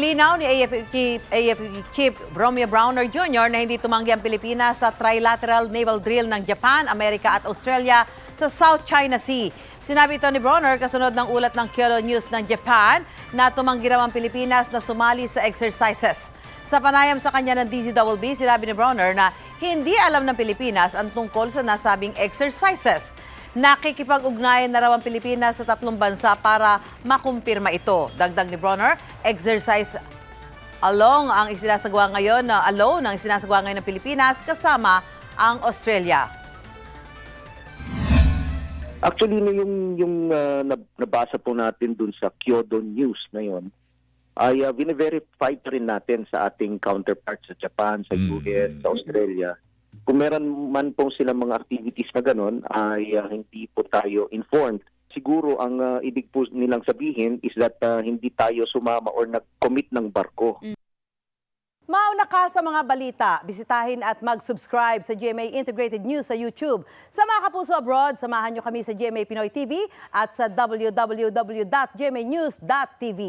Nilinaw ni AFP Chief Romeo Browner Jr. na hindi tumanggi ang Pilipinas sa trilateral naval drill ng Japan, Amerika at Australia sa South China Sea. Sinabi ito ni Browner kasunod ng ulat ng Kyodo News ng Japan na tumanggi raw ang Pilipinas na sumali sa exercises. Sa panayam sa kanya ng DZBB, sinabi ni Browner na hindi alam ng Pilipinas ang tungkol sa nasabing exercises. Nakikipag-ugnayan na raw ang Pilipinas sa tatlong bansa para makumpirma ito. Dagdag ni Browner, exercise alone ang isinasagawa ngayon ng Pilipinas kasama ang Australia. Actually, nabasa po natin dun sa Kyodo News na yun, ay vine-verify rin natin sa ating counterparts sa Japan, sa US, sa Australia. Kung meron man po silang mga activities na gano'n, ay hindi po tayo informed. Siguro ang ibig po nilang sabihin is that hindi tayo sumama or nag-commit ng barko. Mauna ka sa mga balita, bisitahin at mag-subscribe sa GMA Integrated News sa YouTube. Sa mga kapuso abroad, samahan nyo kami sa GMA Pinoy TV at sa www.gmanews.tv.